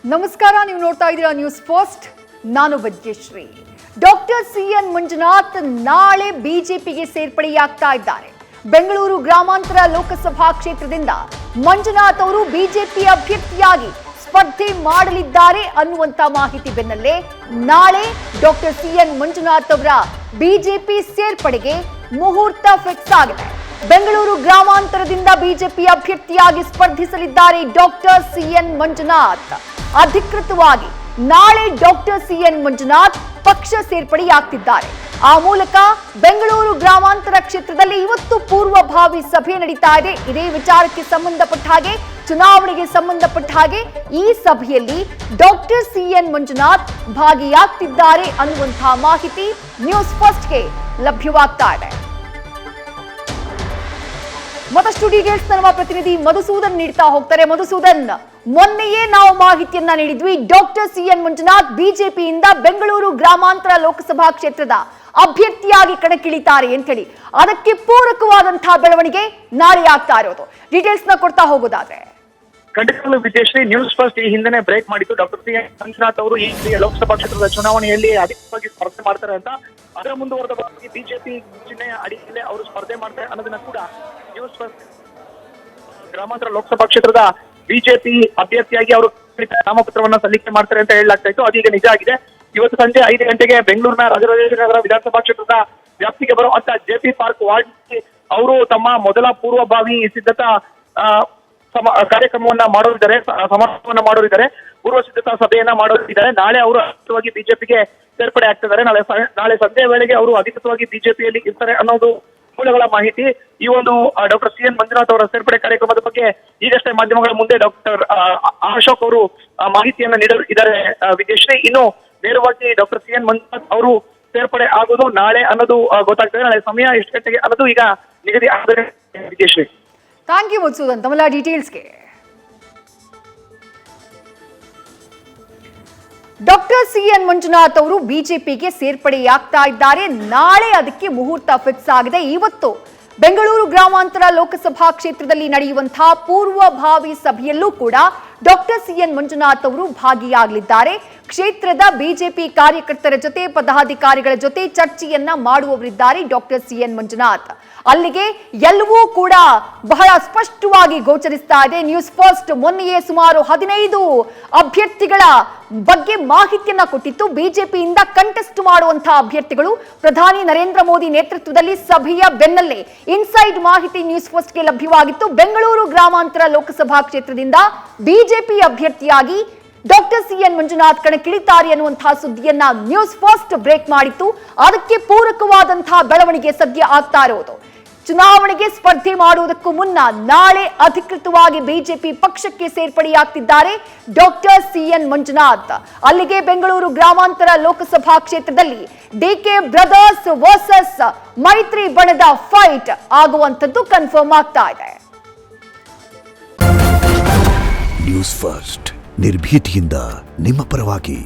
ನಮಸ್ಕಾರ, ನೀವು ನೋಡ್ತಾ ಇದ್ದೀರಾ ನ್ಯೂಸ್ ಫಸ್ಟ್. ನಾನು ಭಾಗ್ಯಶ್ರೀ. ಡಾಕ್ಟರ್ ಸಿಎನ್ ಮಂಜುನಾಥ್ ನಾಳೆ ಬಿಜೆಪಿಗೆ ಸೇರ್ಪಡೆಯಾಗ್ತಾ ಇದ್ದಾರೆ. ಬೆಂಗಳೂರು ಗ್ರಾಮಾಂತರ ಲೋಕಸಭಾ ಕ್ಷೇತ್ರದಿಂದ ಮಂಜುನಾಥ್ ಅವರು ಬಿಜೆಪಿ ಅಭ್ಯರ್ಥಿಯಾಗಿ ಸ್ಪರ್ಧೆ ಮಾಡಲಿದ್ದಾರೆ ಅನ್ನುವಂತ ಮಾಹಿತಿ ಬೆನ್ನಲ್ಲೇ ನಾಳೆ ಡಾಕ್ಟರ್ ಸಿಎನ್ ಮಂಜುನಾಥ್ ಅವರ ಬಿಜೆಪಿ ಸೇರ್ಪಡೆಗೆ ಮುಹೂರ್ತ ಫಿಕ್ಸ್ ಆಗಿದೆ. ಬೆಂಗಳೂರು ಗ್ರಾಮಾಂತರದಿಂದ ಬಿಜೆಪಿ ಅಭ್ಯರ್ಥಿಯಾಗಿ ಸ್ಪರ್ಧಿಸಲಿದ್ದಾರೆ ಡಾಕ್ಟರ್ ಸಿಎನ್ ಮಂಜುನಾಥ್. ಅಧಿಕೃತವಾಗಿ ನಾಳೆ ಡಾಕ್ಟರ್ ಸಿಎನ್ ಮಂಜುನಾಥ್ ಪಕ್ಷ ಸೇರ್ಪಡೆಯಾಗ್ತಿದ್ದಾರೆ. ಆ ಮೂಲಕ ಬೆಂಗಳೂರು ಗ್ರಾಮಾಂತರ ಕ್ಷೇತ್ರದಲ್ಲಿ ಇವತ್ತು ಪೂರ್ವಭಾವಿ ಸಭೆ ನಡೀತಾ ಇದೆ. ಇದೇ ವಿಚಾರಕ್ಕೆ ಸಂಬಂಧಪಟ್ಟ ಹಾಗೆ, ಚುನಾವಣೆಗೆ ಸಂಬಂಧಪಟ್ಟ ಹಾಗೆ ಈ ಸಭೆಯಲ್ಲಿ ಡಾಕ್ಟರ್ ಸಿಎನ್ ಮಂಜುನಾಥ್ ಭಾಗಿಯಾಗ್ತಿದ್ದಾರೆ ಅನ್ನುವಂತಹ ಮಾಹಿತಿ ನ್ಯೂಸ್ ಫಸ್ಟ್ಗೆ ಲಭ್ಯವಾಗ್ತಾ ಇದೆ. ಮತ್ತಷ್ಟು ಡೀಟೇಲ್ಸ್ ನಮ್ಮ ಪ್ರತಿನಿಧಿ ಮಧುಸೂದನ್ ನೀಡ್ತಾ ಹೋಗ್ತಾರೆ. ಮಧುಸೂದನ್, ಮೊನ್ನೆಯೇ ನಾವು ಮಾಹಿತಿಯನ್ನ ನೀಡಿದ್ವಿ, ಡಾಕ್ಟರ್ ಸಿಎನ್ ಮಂಜುನಾಥ್ ಬಿಜೆಪಿಯಿಂದ ಬೆಂಗಳೂರು ಗ್ರಾಮಾಂತರ ಲೋಕಸಭಾ ಕ್ಷೇತ್ರದ ಅಭ್ಯರ್ಥಿಯಾಗಿ ಕಣಕ್ಕಿಳಿತಾರೆ ಅಂತ ಹೇಳಿ. ಅದಕ್ಕೆ ಪೂರಕವಾದಂತಹ ಬೆಳವಣಿಗೆ ನಾಳೆ ಆಗ್ತಾ ಇರೋದು. ಡೀಟೇಲ್ಸ್ ನ ಕೊಡ್ತಾ ಹೋಗೋದಾದ್ರೆ ಖಂಡಿತವಾಗ್ಲೂ ವಿಜಯಶ್ರೀ, ನ್ಯೂಸ್ ಫಸ್ಟ್ ಈ ಹಿಂದೆ ಬ್ರೇಕ್ ಮಾಡಿದ್ದು ಡಾಕ್ಟರ್ ಸಿಎನ್ ಮಂಜುನಾಥ್ ಅವರು ಈ ಲೋಕಸಭಾ ಕ್ಷೇತ್ರದ ಚುನಾವಣೆಯಲ್ಲಿ ಅಧಿಕವಾಗಿ ಸ್ಪರ್ಧೆ ಮಾಡ್ತಾರೆ ಅಂತ. ಅದರ ಮುಂದುವರೆದ ಭಾಗವಾಗಿ ಬಿಜೆಪಿ ಚಿಹ್ನೆಯ ಅಡಿಯಲ್ಲಿ ಅವರು ಸ್ಪರ್ಧೆ ಮಾಡ್ತಾರೆ ಅನ್ನೋದನ್ನ ಕೂಡ ನ್ಯೂಸ್ ಫಸ್ಟ್ ಗ್ರಾಮಾಂತರ ಲೋಕಸಭಾ ಕ್ಷೇತ್ರದ ಬಿಜೆಪಿ ಅಭ್ಯರ್ಥಿಯಾಗಿ ಅವರು ನಾಮಪತ್ರವನ್ನ ಸಲ್ಲಿಕೆ ಮಾಡ್ತಾರೆ ಅಂತ ಹೇಳಲಾಗ್ತಾ ಇತ್ತು. ಅದೀಗ ನಿಜ ಆಗಿದೆ. ಇವತ್ತು ಸಂಜೆ 5 ಗಂಟೆಗೆ ಬೆಂಗಳೂರಿನ ರಾಜರಾಜೇಶ್ವರಿ ನಗರ ವಿಧಾನಸಭಾ ಕ್ಷೇತ್ರದ ವ್ಯಾಪ್ತಿಗೆ ಬರುವಂತ ಜೆಪಿ ಪಾರ್ಕ್ ವಾರ್ಡ್ ಅವರು ತಮ್ಮ ಮೊದಲ ಪೂರ್ವಭಾವಿ ಸಿದ್ಧತಾ ಕಾರ್ಯಕ್ರಮವನ್ನ ಮಾಡೋರಿದ್ದಾರೆ, ಸಮಾರಂಭವನ್ನ ಮಾಡೋರಿದ್ದಾರೆ, ಪೂರ್ವ ಸಿದ್ಧತಾ ಸಭೆಯನ್ನ ಮಾಡೋರಿದ್ದಾರೆ. ನಾಳೆ ಅವರು ಅಧಿಕೃತವಾಗಿ ಬಿಜೆಪಿಗೆ ಸೇರ್ಪಡೆ ಆಗ್ತಿದ್ದಾರೆ. ನಾಳೆ ಸಂಜೆ ವೇಳೆಗೆ ಅವರು ಅಧಿಕೃತವಾಗಿ ಬಿಜೆಪಿಯಲ್ಲಿ ಇರ್ತಾರೆ ಅನ್ನೋದು ಮೂಲಗಳ ಮಾಹಿತಿ. ಈ ಒಂದು ಡಾಕ್ಟರ್ ಸಿಎನ್ ಮಂಜುನಾಥ್ ಅವರ ಸೇರ್ಪಡೆ ಕಾರ್ಯಕ್ರಮದ ಬಗ್ಗೆ ಈಗಷ್ಟೇ ಮಾಧ್ಯಮಗಳ ಮುಂದೆ ಡಾಕ್ಟರ್ ಅಶೋಕ್ ಅವರು ಮಾಹಿತಿಯನ್ನ ನೀಡಿದ್ದಾರೆ ವಿಜಯಶ್ರೀ. ಇನ್ನು ನೇರವಾಗಿ ಡಾಕ್ಟರ್ ಸಿಎನ್ ಮಂಜುನಾಥ್ ಅವರು ಸೇರ್ಪಡೆ ಆಗೋದು ನಾಳೆ ಅನ್ನೋದು ಗೊತ್ತಾಗ್ತದೆ. ನಾಳೆ ಸಮಯ ಎಷ್ಟು ಗಂಟೆಗೆ ಅನ್ನೋದು ಈಗ ನಿಗದಿ ಆದರೆ ವಿಜಯಶ್ರೀ. ಥ್ಯಾಂಕ್ ಯು ಮಧುಸೂದನ್ ತಮ್ಮೆಲ್ಲ ಡೀಟೇಲ್ಸ್ಗೆ. ಡಾಕ್ಟರ್ ಸಿಎನ್ ಮಂಜುನಾಥ್ ಅವರು ಬಿಜೆಪಿಗೆ ಸೇರ್ಪಡೆಯಾಗ್ತಾ ಇದ್ದಾರೆ. ನಾಳೆ ಅದಕ್ಕೆ ಮುಹೂರ್ತ ಫಿಕ್ಸ್ ಆಗಿದೆ. ಇವತ್ತು ಬೆಂಗಳೂರು ಗ್ರಾಮಾಂತರ ಲೋಕಸಭಾ ಕ್ಷೇತ್ರದಲ್ಲಿ ನಡೆಯುವಂತಹ ಪೂರ್ವಭಾವಿ ಸಭೆಯಲ್ಲೂ ಕೂಡ ಡಾಕ್ಟರ್ ಸಿಎನ್ ಮಂಜುನಾಥ್ ಅವರು ಭಾಗಿಯಾಗಲಿದ್ದಾರೆ. ಕ್ಷೇತ್ರದ ಬಿಜೆಪಿ ಕಾರ್ಯಕರ್ತರ ಜೊತೆ, ಪದಾಧಿಕಾರಿಗಳ ಜೊತೆ ಚರ್ಚೆಯನ್ನ ಮಾಡುವವರಿದ್ದಾರೆ ಡಾಕ್ಟರ್ ಸಿಎನ್ ಮಂಜುನಾಥ್. ಅಲ್ಲಿಗೆ ಎಲ್ಲವೂ ಕೂಡ ಬಹಳ ಸ್ಪಷ್ಟವಾಗಿ ಗೋಚರಿಸ್ತಾ ಇದೆ. ನ್ಯೂಸ್ ಫಸ್ಟ್ ಮೊನ್ನೆಯೇ ಸುಮಾರು 15 ಅಭ್ಯರ್ಥಿಗಳ ಬಗ್ಗೆ ಮಾಹಿತಿಯನ್ನ ಕೊಟ್ಟಿತ್ತು. ಬಿಜೆಪಿಯಿಂದ ಕಂಟೆಸ್ಟ್ ಮಾಡುವಂತಹ ಅಭ್ಯರ್ಥಿಗಳು ಪ್ರಧಾನಿ ನರೇಂದ್ರ ಮೋದಿ ನೇತೃತ್ವದಲ್ಲಿ ಸಭೆಯ ಬೆನ್ನಲ್ಲೇ ಇನ್ಸೈಡ್ ಮಾಹಿತಿ ನ್ಯೂಸ್ ಫಸ್ಟ್ಗೆ ಲಭ್ಯವಾಗಿತ್ತು. ಬೆಂಗಳೂರು ಗ್ರಾಮಾಂತರ ಲೋಕಸಭಾ ಕ್ಷೇತ್ರದಿಂದ ಬಿಜೆಪಿ ಅಭ್ಯರ್ಥಿಯಾಗಿ ಡಾಕ್ಟರ್ ಸಿಎನ್ ಮಂಜುನಾಥ್ ಕಣಕ್ಕಿಳಿತಾರೆ ಅನ್ನುವಂತಹ ಸುದ್ದಿಯನ್ನ ನ್ಯೂಸ್ ಫಸ್ಟ್ ಬ್ರೇಕ್ ಮಾಡಿತ್ತು. ಅದಕ್ಕೆ ಪೂರಕವಾದಂತಹ ಬೆಳವಣಿಗೆ ಸದ್ಯ ಆಗ್ತಾ ಇರೋದು. ಚುನಾವಣೆಗೆ ಸ್ಪರ್ಧೆ ಮಾಡುವುದಕ್ಕೂ ಮುನ್ನ ನಾಳೆ ಅಧಿಕೃತವಾಗಿ ಬಿಜೆಪಿ ಪಕ್ಷಕ್ಕೆ ಸೇರ್ಪಡೆಯಾಗ್ತಿದ್ದಾರೆ ಡಾಕ್ಟರ್ ಸಿಎನ್ ಮಂಜುನಾಥ್. ಅಲ್ಲಿಗೆ ಬೆಂಗಳೂರು ಗ್ರಾಮಾಂತರ ಲೋಕಸಭಾ ಕ್ಷೇತ್ರದಲ್ಲಿ ಡಿಕೆ ಬ್ರದರ್ಸ್ ವರ್ಸಸ್ ಮೈತ್ರಿ ಬಣದ ಫೈಟ್ ಆಗುವಂತದ್ದು ಕನ್ಫರ್ಮ್ ಆಗ್ತಾ ಇದೆ. ನ್ಯೂಸ್ ಫಸ್ಟ್ ನಿರ್ಭೀತಿಯಿಂದ ನಿಮ್ಮ ಪರವಾಗಿ.